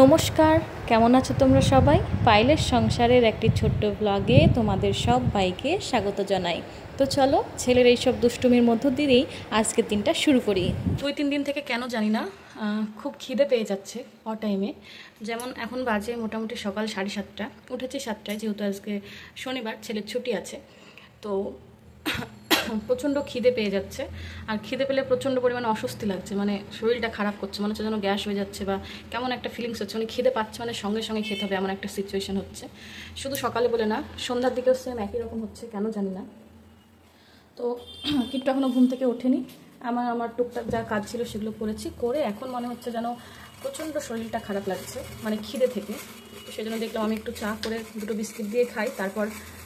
নমস্কার, কেমন আছো তোমরা সবাই? পাইলের সংসারের একটি ছোট্ট ব্লগে তোমাদের সবাইকে স্বাগত জানাই। তো চলো, ছেলের এইসব দুষ্টুমির মধ্য দিয়েই আজকের দিনটা শুরু করি। 2-3 দিন থেকে কেন জানি না খুব খিদে পেয়ে যাচ্ছে টাইমে। যেমন এখন বাজে মোটামুটি সকাল 7:30, উঠেছি 7টায়, যেহেতু আজকে শনিবার, ছেলের ছুটি আছে। তো প্রচণ্ড খিদে পেয়ে যাচ্ছে, আর খিদে পেলে প্রচণ্ড পরিমাণে অস্বস্তি লাগছে, মানে শরীরটা খারাপ করছে, মনে হচ্ছে যেন গ্যাস হয়ে যাচ্ছে বা কেমন একটা ফিলিংস হচ্ছে, মানে খিদে পাচ্ছে মানে সঙ্গে সঙ্গে খেতে হবে, এমন একটা সিচুয়েশন হচ্ছে। শুধু সকালে বলে না, সন্ধ্যার দিকেও সেম একই রকম হচ্ছে, কেন জানি না। তো কিন্তু এখনও ঘুম থেকে ওঠেনি। আমার টুকটাক যা কাজ ছিল সেগুলো করেছি, করে এখন মনে হচ্ছে যেন প্রচণ্ড শরীরটা খারাপ লাগছে, মানে খিদে থেকে। তো সেই জন্য দেখলাম আমি একটু চা করে 2টো বিস্কিট দিয়ে খাই, তারপর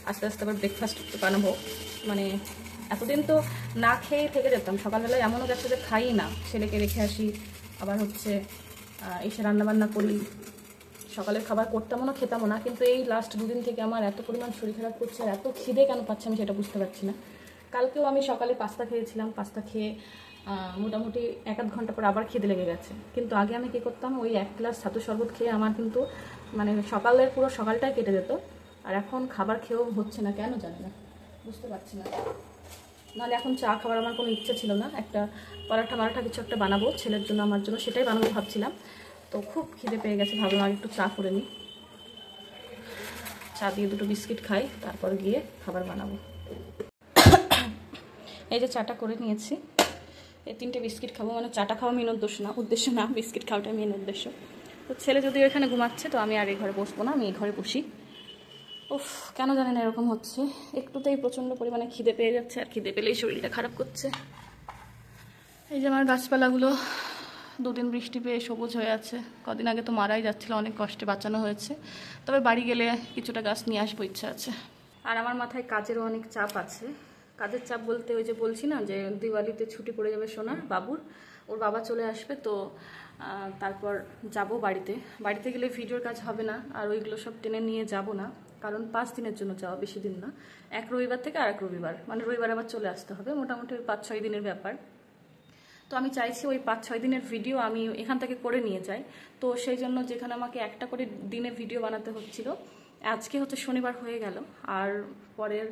আস্তে আস্তে আবার ব্রেকফাস্ট বানাবো। মানে এতদিন তো না খেয়ে থেকে যেতাম, সকালবেলায় এমনও গেছে যে খাই না, ছেলেকে রেখে আসি, আবার হচ্ছে এসে রান্নাবান্না করি, সকালের খাবার করতামও না, খেতামও না। কিন্তু এই লাস্ট 2 দিন থেকে আমার এত পরিমাণ শরীর খারাপ করছে, আর এত খিদে কেন পাচ্ছে আমি সেটা বুঝতে পারছি না। কালকেও আমি সকালে পাস্তা খেয়েছিলাম, পাস্তা খেয়ে মোটামুটি 1-8 ঘন্টা পর আবার খিদে লেগে গেছে। কিন্তু আগে আমি কী করতাম, ওই 1 গ্লাস ছাতু শরবত খেয়ে আমার কিন্তু মানে সকালের পুরো সকালটাই কেটে যেত। আর এখন খাবার খেয়েও হচ্ছে না, কেন জানি না, বুঝতে পারছি না। নাহলে এখন চা খাবার আমার কোনো ইচ্ছে ছিল না, একটা পরাঠা কিছু একটা বানাবো ছেলের জন্য, আমার জন্য, সেটাই বানাবো ভাবছিলাম। তো খুব খিদে পেয়ে গেছে, ভাবলাম আগে একটু চা করে নিই, চা দিয়ে 2টো বিস্কিট খাই, তারপর গিয়ে খাবার বানাবো। এই যে চাটা করে নিয়েছি, এই 3টে বিস্কিট খাবো, মানে চাটা খাওয়া মেন উদ্দেশ্য না, বিস্কিট খাওয়াটাই মেন উদ্দেশ্য। তো ছেলে যদিও এখানে ঘুমাচ্ছে, তো আমি আর এই ঘরে বসবো না, আমি এই ঘরে বসি। উফ, কেন জানি না এরকম হচ্ছে, একটুতেই প্রচণ্ড পরিমাণে খিদে পেয়ে যাচ্ছে, আর খিদে পেলেই শরীরটা খারাপ করছে। এই যে আমার গাছপালাগুলো 2 দিন বৃষ্টি পেয়ে সবুজ হয়ে আছে, কদিন আগে তো মারাই যাচ্ছিল, অনেক কষ্টে বাঁচানো হয়েছে। তবে বাড়ি গেলে কিছুটা গাছ নিয়ে আসবো, ইচ্ছা আছে। আর আমার মাথায় কাজেরও অনেক চাপ আছে। কাজের চাপ বলতে ওই যে বলছি না যে দিওয়ালিতে ছুটি পড়ে যাবে সোনার বাবুর, ওর বাবা চলে আসবে, তো তারপর যাব বাড়িতে গেলে ভিডিওর কাজ হবে না, আর ওইগুলো সব টেনে নিয়ে যাব না, কারণ 5 দিনের জন্য যাওয়া, বেশি দিন না, এক রবিবার থেকে আরেক রবিবার, মানে রবিবার আবার চলে আসতে হবে, মোটামুটি 5-6 দিনের ব্যাপার। তো আমি চাইছি ওই 5-6 দিনের ভিডিও আমি এখান থেকে করে নিয়ে যাই। তো সেই জন্য যেখানে আমাকে একটা করে দিনে ভিডিও বানাতে হচ্ছিল, আজকে হচ্ছে শনিবার হয়ে গেল, আর পরের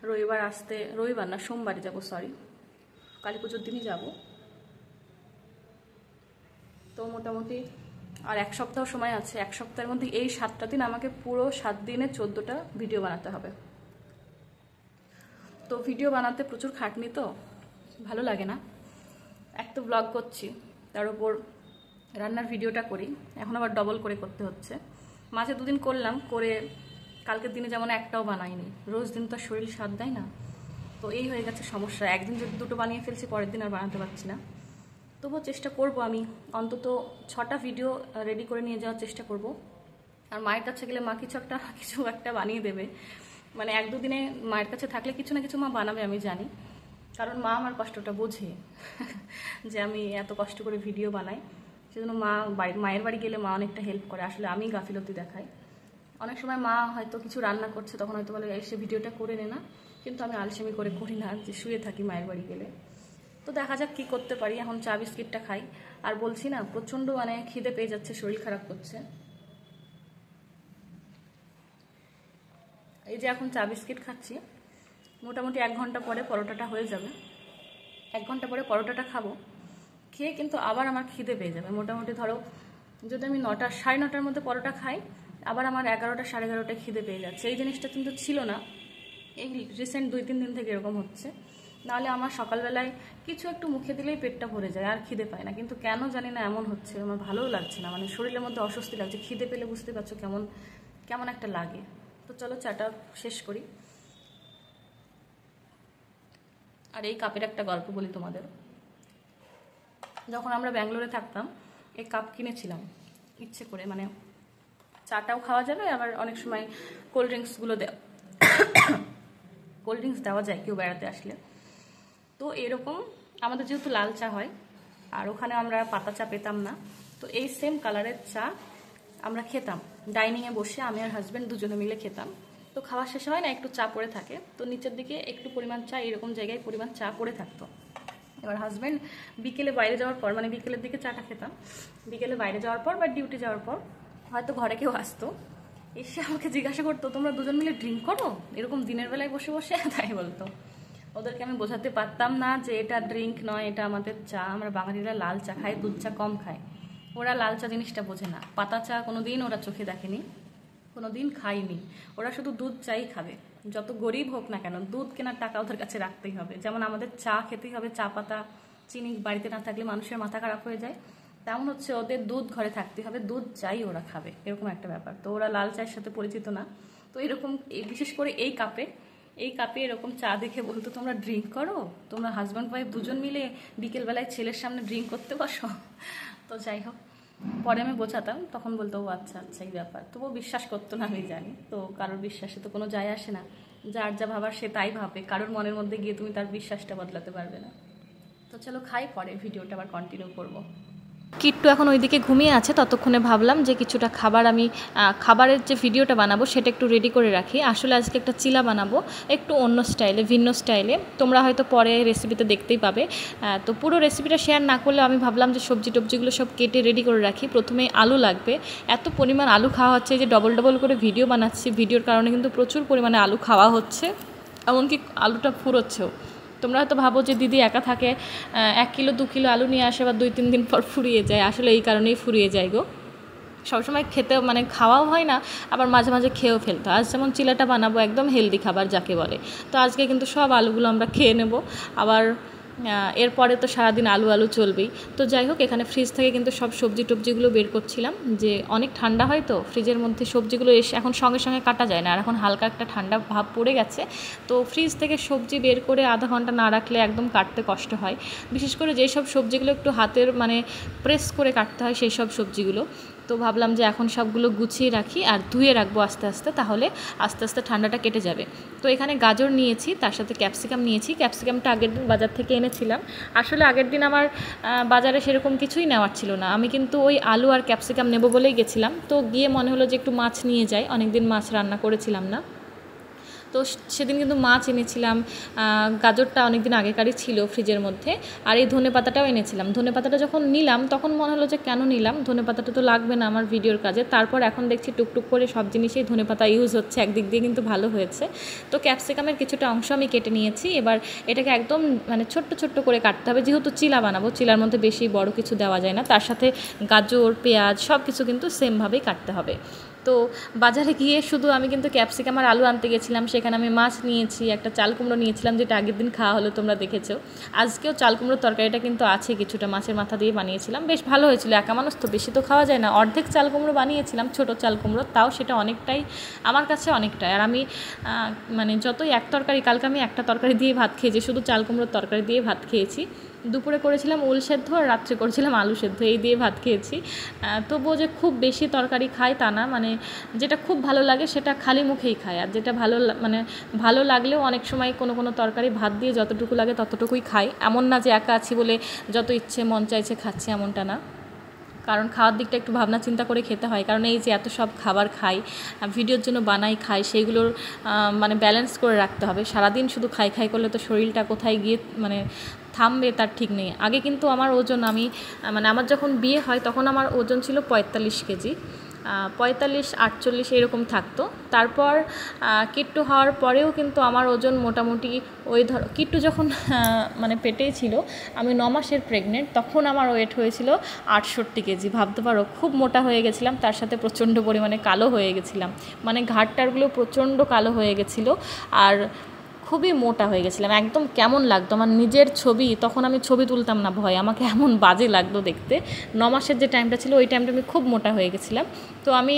রবিবার আসতে, রবিবার না সোমবারে যাব, সরি, কালী পুজোর দিনই যাব। তো মোটামুটি আর 1 সপ্তাহ সময় আছে, 1 সপ্তাহের মধ্যে এই 7টা দিন আমাকে পুরো 7 দিনে 14টা ভিডিও বানাতে হবে। তো ভিডিও বানাতে প্রচুর খাটনি, তো ভালো লাগে না। এক তো ব্লগ করছি, তার উপর রান্নার ভিডিওটা করি, এখন আবার ডবল করে করতে হচ্ছে। মাঝে 2 দিন করলাম, করে কালকের দিনে যেমন একটাও বানাইনি, রোজ দিন তো শরীর সাথ দেয় না। তো এই হয়ে গেছে সমস্যা, একদিন যদি 2টো বানিয়ে ফেলছি, পরের দিন আর বানাতে পারছি না। তবুও চেষ্টা করব, আমি অন্তত 6টা ভিডিও রেডি করে নিয়ে যাওয়ার চেষ্টা করব। আর মায়ের কাছে গেলে মা কিছু একটা বানিয়ে দেবে, মানে 1-2 দিনে মায়ের কাছে থাকলে কিছু না কিছু মা বানাবে, আমি জানি, কারণ মা আমার কষ্টটা বোঝে যে আমি এত কষ্ট করে ভিডিও বানাই। সেজন্য মায়ের বাড়ি গেলে মা অনেকটা হেল্প করে, আসলে আমি গাফিলতি দেখাই। অনেক সময় মা হয়তো কিছু রান্না করছে, তখন হয়তো বলে এসে ভিডিওটা করে নে না, কিন্তু আমি আলসেমি করে করি না, যে শুয়ে থাকি মায়ের বাড়ি গেলে। তো দেখা যাক কী করতে পারি। এখন চা বিস্কিটটা খাই, আর বলছি না প্রচণ্ড মানে খিদে পেয়ে যাচ্ছে, শরীর খারাপ করছে। এই যে এখন চা বিস্কিট খাচ্ছি, মোটামুটি 1 ঘন্টা পরে পরোটাটা হয়ে যাবে, 1 ঘন্টা পরে পরোটাটা খাবো, খেয়ে কিন্তু আবার আমার খিদে পেয়ে যাবে। মোটামুটি ধরো যদি আমি 9টা 9:30টার মধ্যে পরোটা খাই, আবার আমার 11টা 11:30টায় খিদে পেয়ে যাচ্ছে। এই জিনিসটা কিন্তু ছিল না, এই রিসেন্ট 2-3 দিন থেকে এরকম হচ্ছে। নাহলে আমার সকালবেলায় কিছু একটু মুখে দিলেই পেটটা ভরে যায়, আর খিদে পায় না। কিন্তু কেন জানি না এমন হচ্ছে, আমার ভালোও লাগছে না, মানে শরীরের মধ্যে অস্বস্তি লাগছে। খিদে পেলে বুঝতে পারছো কেমন কেমন একটা লাগে। তো চলো চাটা শেষ করি। আর এই কাপের একটা গল্প বলি তোমাদের। যখন আমরা ব্যাঙ্গালোরে থাকতাম, এই কাপ কিনেছিলাম ইচ্ছে করে, মানে চাটাও খাওয়া যাবে, আবার অনেক সময় কোল্ড ড্রিঙ্কস দেওয়া যায় কেউ বেড়াতে আসলে। তো এরকম আমাদের যেহেতু লাল চা হয়, আর ওখানে আমরা পাতা চা পেতাম না, তো এই সেম কালারের চা আমরা খেতাম ডাইনিংয়ে বসে, আমি আর হাজব্যান্ড দুজনে মিলে খেতাম। তো খাওয়া শেষে হয় না, একটু চা পড়ে থাকে, তো নিচের দিকে একটু পরিমাণ চা, এরকম জায়গায় পরিমাণ চা পড়ে থাকতো। এবার হাজব্যান্ড বিকেলে বাইরে যাওয়ার পর, মানে বিকেলের দিকে চাটা খেতাম, বিকেলে বাইরে যাওয়ার পর বা ডিউটি যাওয়ার পর হয়তো ঘরে কেউ আসতো, এসে আমাকে জিজ্ঞাসা করতো তোমরা দুজন মিলে ড্রিঙ্ক করো এরকম দিনের বেলায় বসে বসে, তাই বলতো। ওদেরকে আমি বোঝাতে পারতাম না যে এটা ড্রিঙ্ক নয়, এটা আমাদের চা। আমরা বাঙালিরা লাল চা খাই, দুধ চা কম খাই। ওরা লাল চা জিনিসটা বোঝে না, পাতা চা কোনোদিন ওরা চোখে দেখেনি, কোনোদিন খাইনি। ওরা শুধু দুধ চাই খাবে, যত গরিব হোক না কেন দুধ কেনার টাকা ওদের কাছে রাখতেই হবে। যেমন আমাদের চা খেতেই হবে, চা পাতা চিনি বাড়িতে না থাকলে মানুষের মাথা খারাপ হয়ে যায়, তেমন হচ্ছে ওদের দুধ ঘরে থাকতে হবে, দুধ চাই ওরা খাবে, এরকম একটা ব্যাপার। তো ওরা লাল চায়ের সাথে পরিচিত না। তো এরকম বিশেষ করে এই কাপে এরকম চা দেখে বলতো তোমরা ড্রিঙ্ক করো, তোমরা হাজব্যান্ড ওয়াইফ দুজন মিলে বিকেলবেলায় ছেলের সামনে ড্রিঙ্ক করতে বসো। তো যাই হোক, পরে আমি বোঝাতাম, তখন বলতো ও আচ্ছা আচ্ছা এই ব্যাপার। তবুও বিশ্বাস করতো না, আমি জানি। তো কারোর বিশ্বাসে তো কোনো যায় আসে না, যার যা ভাবার সে তাই ভাবে, কারোর মনের মধ্যে গিয়ে তুমি তার বিশ্বাসটা বদলাতে পারবে না। তো চলো খাই, পরে ভিডিওটা আবার কন্টিনিউ করবো। কিট্টু এখন ওইদিকে ঘুমিয়ে আছে, ততক্ষণে ভাবলাম যে কিছুটা খাবার আমি খাবারের যে ভিডিওটা বানাবো সেটা একটু রেডি করে রাখি। আসলে আজকে একটা চিলা বানাবো একটু অন্য স্টাইলে, ভিন্ন স্টাইলে, তোমরা হয়তো পরে রেসিপিতে দেখতেই পাবে। তো পুরো রেসিপিটা শেয়ার না করলে আমি ভাবলাম যে সবজি টবজিগুলো সব কেটে রেডি করে রাখি। প্রথমে আলু লাগবে, এত পরিমাণ আলু খাওয়া হচ্ছে যে ডবল ডবল করে ভিডিও বানাচ্ছি, ভিডিওর কারণে কিন্তু প্রচুর পরিমাণে আলু খাওয়া হচ্ছে, এমনকি আলুটা ফুরোচ্ছেও। তোমরা হয়তো ভাবো যে দিদি একা থাকে, 1 কিলো 2 কিলো আলু নিয়ে আসে, বা 2-3 দিন পর ফুরিয়ে যায়। আসলে এই কারণেই ফুরিয়ে যায় গো, সবসময় খেতে মানে খাওয়াও হয় না, আবার মাঝে মাঝে খেয়েও ফেলতে। আজ যেমন চিলাটা বানাবো একদম হেলদি খাবার যাকে বলে, তো আজকে কিন্তু সব আলুগুলো আমরা খেয়ে নেব। আবার এরপরে তো সারাদিন আলু আলু চলবেই। তো যাই হোক, এখানে ফ্রিজ থেকে কিন্তু সব সবজি টবজিগুলো বের করছিলাম, যে অনেক ঠান্ডা হয় তো ফ্রিজের মধ্যে সবজিগুলো এসে এখন সঙ্গে সঙ্গে কাটা যায় না, আর এখন হালকা একটা ঠান্ডা ভাব পড়ে গেছে। তো ফ্রিজ থেকে সবজি বের করে আধা ঘন্টা না রাখলে একদম কাটতে কষ্ট হয়, বিশেষ করে যেই সব সবজিগুলো একটু হাতের মানে প্রেস করে কাটতে হয় সেই সব সবজিগুলো। তো ভাবলাম যে এখন সবগুলো গুছিয়ে রাখি আর ধুয়ে রাখবো আস্তে আস্তে, তাহলে আস্তে আস্তে ঠান্ডাটা কেটে যাবে। তো এখানে গাজর নিয়েছি, তার সাথে ক্যাপসিকাম নিয়েছি। ক্যাপসিকামটা আগের দিন বাজার থেকে এনেছিলাম। আসলে আগের দিন আমার বাজারে সেরকম কিছুই নেওয়ার ছিল না, আমি কিন্তু ওই আলু আর ক্যাপসিকাম নেব বলেই গেছিলাম। তো গিয়ে মনে হলো যে একটু মাছ নিয়ে যাই, অনেকদিন মাছ রান্না করেছিলাম না। তো সেদিন কিন্তু মাছ এনেছিলাম, গাজরটা অনেকদিন আগেকারই ছিল ফ্রিজের মধ্যে, আর এই ধনেপাতাটাও এনেছিলাম। ধনেপাতাটা যখন নিলাম তখন মনে হলো যে কেন নিলাম, ধনেপাতাটা তো লাগবে না আমার ভিডিওর কাজে। তারপর এখন দেখছি টুকটুক করে সব জিনিসেই ধনেপাতা ইউজ হচ্ছে, একদিক দিয়ে কিন্তু ভালো হয়েছে। তো ক্যাপসিকামের কিছুটা অংশ আমি কেটে নিয়েছি। এবার এটাকে একদম মানে ছোট্ট ছোট্ট করে কাটতে হবে, যেহেতু চিলা বানাবো, চিলার মধ্যে বেশি বড় কিছু দেওয়া যায় না। তার সাথে গাজর পেঁয়াজ সব কিছু কিন্তু সেমভাবেই কাটতে হবে। তো বাজারে গিয়ে শুধু আমি কিন্তু ক্যাপসিকাম আর আলু আনতে গেছিলাম, সেখানে আমি মাছ নিয়েছি, একটা চাল কুমড়ো নিয়েছিলাম, যেটা আগের দিন খাওয়া হলো, তোমরা দেখেছো। আজকেও চাল কুমড়োর তরকারিটা কিন্তু আছে, কিছুটা মাছের মাথা দিয়ে বানিয়েছিলাম, বেশ ভালো হয়েছিল। একা মানুষ তো বেশি তো খাওয়া যায় না, অর্ধেক চাল কুমড়ো বানিয়েছিলাম, ছোটো চাল কুমড়ো, তাও সেটা অনেকটাই আমার কাছে অনেকটাই। আর আমি মানে যতই এক তরকারি, কালকে আমি একটা তরকারি দিয়ে ভাত খেয়েছি, শুধু চাল কুমড়োর তরকারি দিয়ে ভাত খেয়েছি। দুপুরে করেছিলাম ওল সেদ্ধ, আর রাত্রে করেছিলাম আলু সেদ্ধ, এই দিয়ে ভাত খেয়েছি। তবুও যে খুব বেশি তরকারি খাই তা না, মানে যেটা খুব ভালো লাগে সেটা খালি মুখেই খাই, আর যেটা মানে ভালো লাগলেও অনেক সময় কোনো কোনো তরকারি ভাত দিয়ে যতটুকু লাগে ততটুকুই খাই। এমন না যে একা আছি বলে যত ইচ্ছে মন চাইছে খাচ্ছি, এমনটা না। কারণ খাওয়ার দিকটা একটু ভাবনা চিন্তা করে খেতে হয়, কারণ এই যে এত সব খাবার খাই, ভিডিওর জন্য বানাই খাই, সেইগুলোর মানে ব্যালেন্স করে রাখতে হবে। সারাদিন শুধু খাই খাই করলে তো শরীরটা কোথায় গিয়ে মানে থামবে তার ঠিক নেই। আগে কিন্তু আমার ওজন, আমি মানে আমার যখন বিয়ে হয় তখন আমার ওজন ছিল 45 কেজি, 45-48 এরকম থাকতো। তারপর কিট্টু হওয়ার পরেও কিন্তু আমার ওজন মোটামুটি ওই কিট্টু যখন মানে পেটেই ছিল, আমি 9 মাসের প্রেগনেন্ট, তখন আমার ওয়েট হয়েছিল 68 কেজি। ভাবতে পারো, খুব মোটা হয়ে গেছিলাম, তার সাথে প্রচণ্ড পরিমাণে কালো হয়ে গেছিলাম, মানে ঘাড়টারগুলো প্রচণ্ড কালো হয়ে গেছিলো, আর খুবই মোটা হয়ে গেছিলাম। একদম কেমন লাগতো আমার নিজের ছবি, তখন আমি ছবি তুলতাম না ভয়, আমাকে এমন বাজে লাগতো দেখতে। 9 মাসের যে টাইমটা ছিল ওই টাইমটা আমি খুব মোটা হয়ে গেছিলাম। তো আমি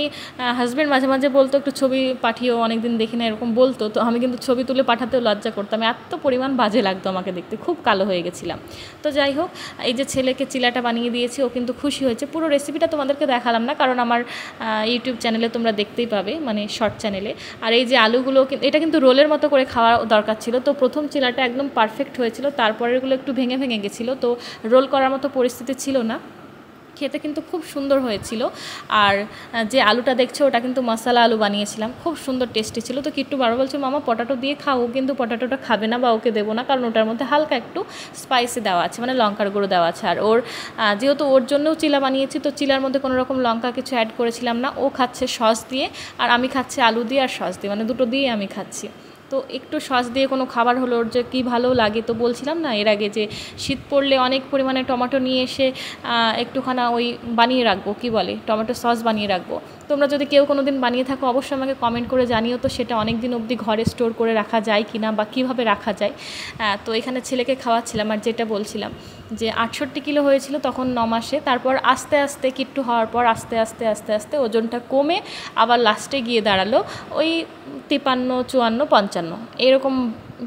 হাজব্যান্ড মাঝে মাঝে বলতো একটু ছবি পাঠিও, অনেকদিন দেখি না, এরকম বলতো। তো আমি কিন্তু ছবি তুলে পাঠাতেও লজ্জা করতাম, এত পরিমাণ বাজে লাগতো আমাকে দেখতে, খুব কালো হয়ে গেছিলাম। তো যাই হোক, এই যে ছেলেকে চিলাটা বানিয়ে দিয়েছি, ও কিন্তু খুশি হয়েছে। পুরো রেসিপিটা তোমাদেরকে দেখালাম না, কারণ আমার ইউটিউব চ্যানেলে তোমরা দেখতেই পাবে, মানে শর্ট চ্যানেলে। আর এই যে আলুগুলো, এটা কিন্তু রোলের মতো করে খাওয়া দরকার ছিল। তো প্রথম চিলাটা একদম পারফেক্ট হয়েছিল, তারপরেরগুলো একটু ভেঙে ভেঙে গেছিলো, তো রোল করার মতো পরিস্থিতি ছিল না। খেতে কিন্তু খুব সুন্দর হয়েছিল। আর যে আলুটা দেখছো ওটা কিন্তু মশলা আলু বানিয়েছিলাম, খুব সুন্দর টেস্টি ছিল। তো কিট্টু বারবার বলছে মামা পটাটো দিয়ে খাও, কিন্তু পটাটোটা খাবে না বা ওকে দেবো না, কারণ ওটার মধ্যে হালকা একটু স্পাইসি দেওয়া আছে, মানে লঙ্কার গুঁড়ো দেওয়া আছে। আর ওর যেহেতু ওর জন্যও চিলা বানিয়েছি, তো চিলার মধ্যে কোনো রকম লঙ্কা কিছু অ্যাড করেছিলাম না। ও খাচ্ছে সস দিয়ে আর আমি খাচ্ছি আলু দিয়ে আর সস দিয়ে, মানে দুটো দিয়েই আমি খাচ্ছি। তো একটু সস দিয়ে কোনো খাবার হলো ওর যে কী ভালো লাগে। তো বলছিলাম না এর আগে যে শীত পড়লে অনেক পরিমাণে টমেটো নিয়ে এসে একটুখানা ওই বানিয়ে রাখবো, কি বলে টমেটো সস বানিয়ে রাখবো। তোমরা যদি কেউ কোনো দিন বানিয়ে থাকো অবশ্যই আমাকে কমেন্ট করে জানিও তো সেটা অনেক দিন অবধি ঘরে স্টোর করে রাখা যায় কি না বা কীভাবে রাখা যায়। তো এখানে ছেলেকে খাওয়াচ্ছিলাম। আর যেটা বলছিলাম যে 68 কিলো হয়েছিল তখন 9 মাসে, তারপর আস্তে আস্তে কিট্টু হওয়ার পর আস্তে আস্তে আস্তে আস্তে ওজনটা কমে আবার লাস্টে গিয়ে দাঁড়ালো ওই 53, 54, 55 এরকম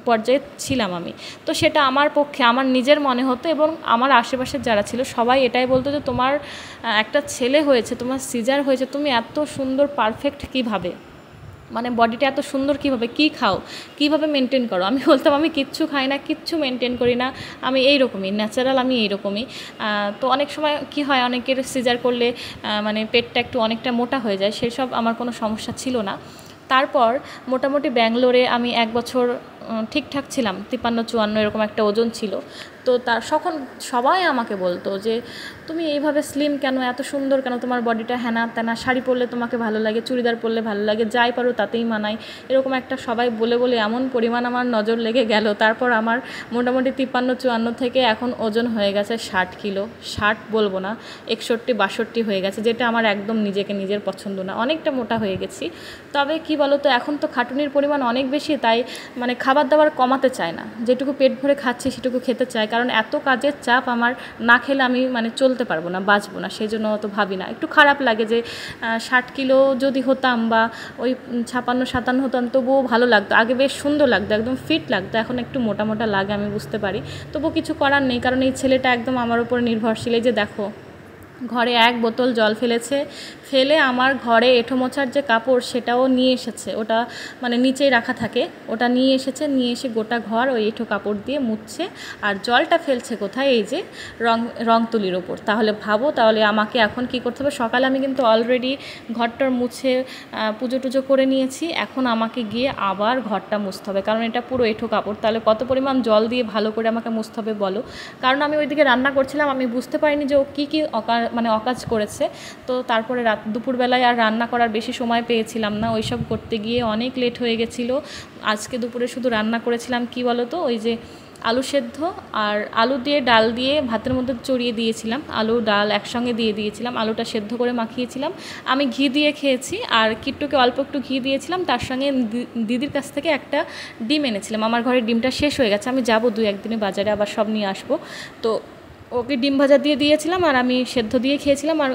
পর্যায়ে ছিলাম আমি। তো সেটা আমার পক্ষে আমার নিজের মনে হতো এবং আমার আশেপাশের যারা ছিল সবাই এটাই বলতো যে তোমার একটা ছেলে হয়েছে, তোমার সিজার হয়েছে, তুমি এত সুন্দর পারফেক্ট কীভাবে, মানে বডিটা এত সুন্দর কীভাবে, কী খাও, কীভাবে মেনটেন করো। আমি বলতাম আমি কিচ্ছু খাই না, কিচ্ছু মেনটেন করি না, আমি এইরকমই ন্যাচারাল, আমি এইরকমই। তো অনেক সময় কি হয় অনেকের সিজার করলে মানে পেটটা একটু অনেকটা মোটা হয়ে যায়, সেসব আমার কোনো সমস্যা ছিল না। তারপর মোটামুটি ব্যাঙ্গালোরে আমি 1 বছর ঠিকঠাক ছিলাম, 53, 54 এরকম একটা ওজন ছিল। তো তখন সবাই আমাকে বলতো যে তুমি এইভাবে স্লিম কেন, এত সুন্দর কেন, তোমার বডিটা হ্যানা ত্যানা, শাড়ি পরলে তোমাকে ভালো লাগে, চুড়িদার পরলে ভালো লাগে, যাই পারো তাতেই মানায়, এরকম একটা সবাই বলে বলে এমন পরিমাণ আমার নজর লেগে গেল। তারপর আমার মোটামুটি 53, 54 থেকে এখন ওজন হয়ে গেছে 60 কিলো, 60 বলবো না, 61, 62 হয়ে গেছে, যেটা আমার একদম নিজের পছন্দ না, অনেকটা মোটা হয়ে গেছি। তবে কি বলো তো এখন তো খাটুনির পরিমাণ অনেক বেশি, তাই মানে খাবার দাবার কমাতে চায় না, যেটুকু পেট ভরে খাচ্ছি সেটুকু খেতে চাই, কারণ এত কাজের চাপ আমার, না খেলে আমি মানে চলতে পারবো না, বাঁচবো না, সেই জন্য অত ভাবি না। একটু খারাপ লাগে যে 60 কিলো যদি হতাম বা ওই 56, 57 হতাম তবুও ভালো লাগতো, আগে বেশ সুন্দর লাগতো, একদম ফিট লাগতো, এখন একটু মোটা মোটা লাগে আমি বুঝতে পারি, তবুও কিছু করার নেই, কারণ এই ছেলেটা একদম আমার উপর নির্ভরশীল। এই যে দেখো ঘরে 1 বোতল জল ফেলে আমার ঘরে এঁঠো মোছার যে কাপড় সেটাও নিয়ে এসেছে, ওটা মানে নিচেই রাখা থাকে, ওটা নিয়ে এসে গোটা ঘর ওই এঁঠো কাপড় দিয়ে মুছছে। আর জলটা ফেলছে কোথায়, এই যে রং তুলির ওপর। তাহলে ভাবো, তাহলে আমাকে এখন কি করতে হবে, সকালে আমি কিন্তু অলরেডি ঘরটার মুছে পুজো টুজো করে নিয়েছি, এখন আমাকে গিয়ে আবার ঘরটা মুছতে হবে, কারণ এটা পুরো এঁঠো কাপড়, তাহলে কত পরিমাণ জল দিয়ে ভালো করে আমাকে মুছতে হবে বলো। কারণ আমি ওইদিকে রান্না করছিলাম, আমি বুঝতে পারিনি যে ও কী অকাজ করেছে। তো তারপরে দুপুরবেলায় আর রান্না করার বেশি সময় পেয়েছিলাম না, ওইসব করতে গিয়ে অনেক লেট হয়ে গেছিলো। আজকে দুপুরে শুধু রান্না করেছিলাম কি বলো তো, ওই যে আলু সেদ্ধ আর আলু দিয়ে ডাল দিয়ে ভাতের মধ্যে চড়িয়ে দিয়েছিলাম, আলু ডাল একসঙ্গে দিয়ে দিয়েছিলাম, আলুটা সেদ্ধ করে মাখিয়েছিলাম, আমি ঘি দিয়ে খেয়েছি, আর কিট্টুকে অল্প একটু ঘি দিয়েছিলাম, তার সঙ্গে দিদির কাছ থেকে একটা ডিম এনেছিলাম, আমার ঘরে ডিমটা শেষ হয়ে গেছে, আমি যাবো 2-1 দিনে বাজারে, আবার সব নিয়ে আসবো। তো ওকে ডিম ভাজা দিয়ে দিয়েছিলাম আর আমি সেদ্ধ দিয়ে খেয়েছিলাম, আর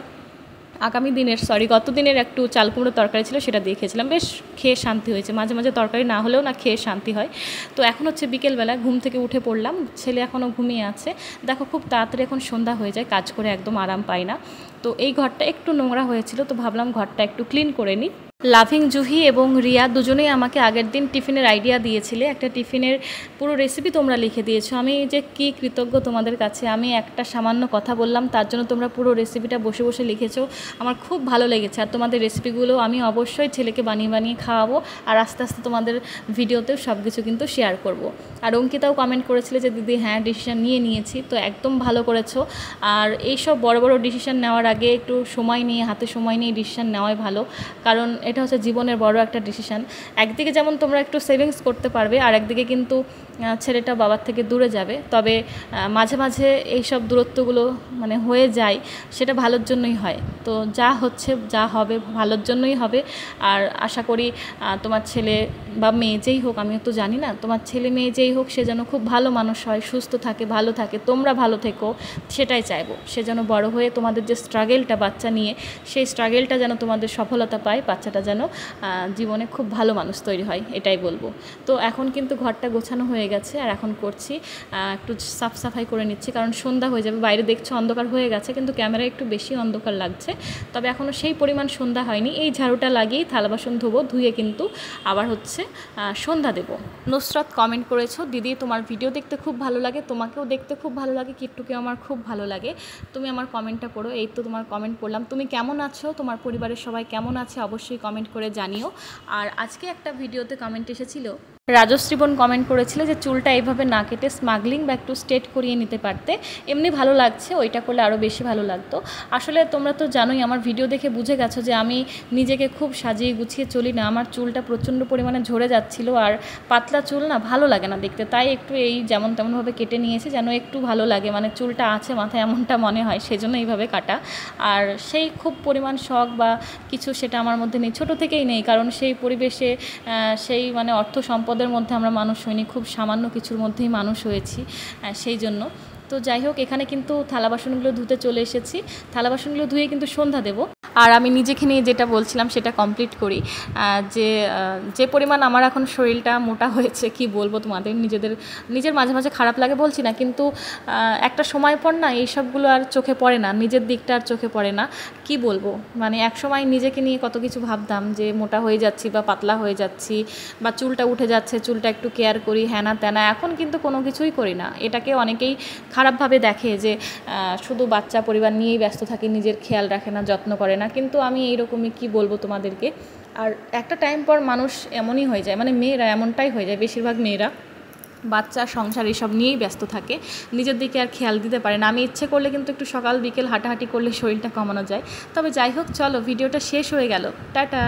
গত দিনের একটু চাল কুমড়ো তরকারি ছিল সেটা দিয়ে খেয়েছিলাম, বেশ খেয়ে শান্তি হয়েছে। মাঝে মাঝে তরকারি না হলেও না খেয়ে শান্তি হয়। তো এখন হচ্ছে বিকেলবেলা ঘুম থেকে উঠে পড়লাম, ছেলে এখনও ঘুমিয়ে আছে। দেখো খুব তাড়াতাড়ি এখন সন্ধ্যা হয়ে যায়, কাজ করে একদম আরাম পাই না। তো এই ঘরটা একটু নোংরা হয়েছিল, তো ভাবলাম ঘরটা একটু ক্লিন করে নিই। লাভিং জুহি এবং রিয়া দুজনেই আমাকে আগের দিন টিফিনের আইডিয়া দিয়েছিলে, একটা টিফিনের পুরো রেসিপি তোমরা লিখে দিয়েছো, আমি যে কি কৃতজ্ঞ তোমাদের কাছে। আমি একটা সামান্য কথা বললাম, তার জন্য তোমরা পুরো রেসিপিটা বসে বসে লিখেছো, আমার খুব ভালো লেগেছে। আর তোমাদের রেসিপিগুলো আমি অবশ্যই ছেলেকে বানিয়ে বানিয়ে খাওয়াবো, আর আস্তে আস্তে তোমাদের ভিডিওতেও সব কিছু কিন্তু শেয়ার করব। আর অঙ্কিতাও কমেন্ট করেছিলে যে দিদি হ্যাঁ ডিসিশান নিয়েছি, তো একদম ভালো করেছো। আর এইসব বড় বড় ডিসিশান নেওয়ার আগে একটু হাতে সময় নিয়ে ডিসিশান নেওয়াই ভালো, কারণ এটা হচ্ছে জীবনের বড় একটা ডিসিশান। একদিকে যেমন তোমরা একটু সেভিংস করতে পারবে, আর একদিকে কিন্তু ছেলেটা বাবার থেকে দূরে যাবে। তবে মাঝে মাঝে এইসব দূরত্বগুলো মানে হয়ে যায়, সেটা ভালোর জন্যই হয়। তো যা হচ্ছে যা হবে ভালোর জন্যই হবে। আর আশা করি তোমার ছেলে বা মেয়ে যেই হোক, আমি তো জানি না, তোমার ছেলে মেয়ে যেই হোক সে যেন খুব ভালো মানুষ হয়, সুস্থ থাকে, ভালো থাকে, তোমরা ভালো থেকো, সেটাই চাইবো। সে যেন বড় হয়ে তোমাদের যে স্ট্রাগেলটা বাচ্চা নিয়ে, সেই স্ট্রাগেলটা যেন তোমাদের সফলতা পায়, বাচ্চাটা যেটা যেন জীবনে খুব ভালো মানুষ তৈরি হয়, এটাই বলবো। তো এখন কিন্তু ঘরটা গোছানো হয়ে গেছে, আর এখন করছি একটু সাফাই করে নিচ্ছি, কারণ সন্ধ্যা হয়ে যাবে। বাইরে দেখছো অন্ধকার হয়ে গেছে, কিন্তু ক্যামেরায় একটু বেশি অন্ধকার লাগছে, তবে এখনও সেই পরিমাণ সন্ধ্যা হয়নি। এই ঝাড়ুটা লাগিয়েই থালা বাসন ধোবো, ধুয়ে কিন্তু আবার হচ্ছে সন্ধ্যা দেবো। নুসরাত কমেন্ট করেছো, দিদি তোমার ভিডিও দেখতে খুব ভালো লাগে, তোমাকেও দেখতে খুব ভালো লাগে, কিট্টুকে আমার খুব ভালো লাগে, তুমি আমার কমেন্টটা করো। এই তো তোমার কমেন্ট পড়লাম। তুমি কেমন আছো, তোমার পরিবারের সবাই কেমন আছে অবশ্যই কমেন্ট করে জানিও। আর আজকে একটা ভিডিওতে কমেন্ট এসেছিল, রাজশ্রী বোন কমেন্ট করেছিল যে চুলটা এইভাবে না কেটে স্মাগলিং বা একটু স্ট্রেট করিয়ে নিতে পারতে, এমনি ভালো লাগছে, ওইটা করলে আরও বেশি ভালো লাগতো। আসলে তোমরা তো জানোই, আমার ভিডিও দেখে বুঝে গেছো যে আমি নিজেকে খুব সাজিয়ে গুছিয়ে চলি না। আমার চুলটা প্রচণ্ড পরিমাণে ঝরে যাচ্ছিলো, আর পাতলা চুল না ভালো লাগে না দেখতে, তাই একটু এই যেমন তেমনভাবে কেটে নিয়েছে যেন একটু ভালো লাগে, মানে চুলটা আছে মাথায় এমনটা মনে হয়, সেজন্য এইভাবে কাটা। আর সেই খুব পরিমাণ শখ বা কিছু সেটা আমার মধ্যে নেই, ছোটো থেকেই নেই, কারণ সেই পরিবেশে সেই মানে অর্থ সম্পদের মধ্যে আমরা মানুষ হইনি, খুব সামান্য কিছুর মধ্যেই মানুষ হয়েছি, সেই জন্য। তো যাই হোক, এখানে কিন্তু থালা বাসনগুলো ধুতে চলে এসেছি, থালা বাসনগুলো ধুয়ে কিন্তু সন্ধ্যা দেবো। আর আমি নিজেকে নিয়ে যেটা বলছিলাম সেটা কমপ্লিট করি, যে পরিমাণ আমার এখন শরীরটা মোটা হয়েছে কি বলবো তোমাদের, নিজের মাঝে মাঝে খারাপ লাগে বলছি না, কিন্তু একটা সময় পর না এইসবগুলো আর চোখে পড়ে না, নিজের দিকটা আর চোখে পড়ে না, কি বলবো। মানে এক সময় নিজেকে নিয়ে কত কিছু ভাবতাম যে মোটা হয়ে যাচ্ছি বা পাতলা হয়ে যাচ্ছি বা চুলটা উঠে যাচ্ছে, চুলটা একটু কেয়ার করি, হ্যানা ত্যানা, এখন কিন্তু কোনো কিছুই করি না। এটাকে অনেকেই খারাপভাবে দেখে যে শুধু বাচ্চা পরিবার নিয়েই ব্যস্ত থাকি, নিজের খেয়াল রাখে না, যত্ন করে না, কিন্তু আমি এইরকমই, কি বলবো তোমাদেরকে। আর একটা টাইম পর মানুষ এমনই হয়ে যায়, মানে মেয়েরা এমনটাই হয়ে যায়, বেশিরভাগ মেয়েরা বাচ্চা সংসার এসব নিয়েই ব্যস্ত থাকে, নিজের দিকে আর খেয়াল দিতে পারে না। আমি ইচ্ছে করলে কিন্তু একটু সকাল বিকেল হাঁটাহাঁটি করলে শরীরটা কমানো যায়। তবে যাই হোক, চলো ভিডিওটা শেষ হয়ে গেল, টাটা।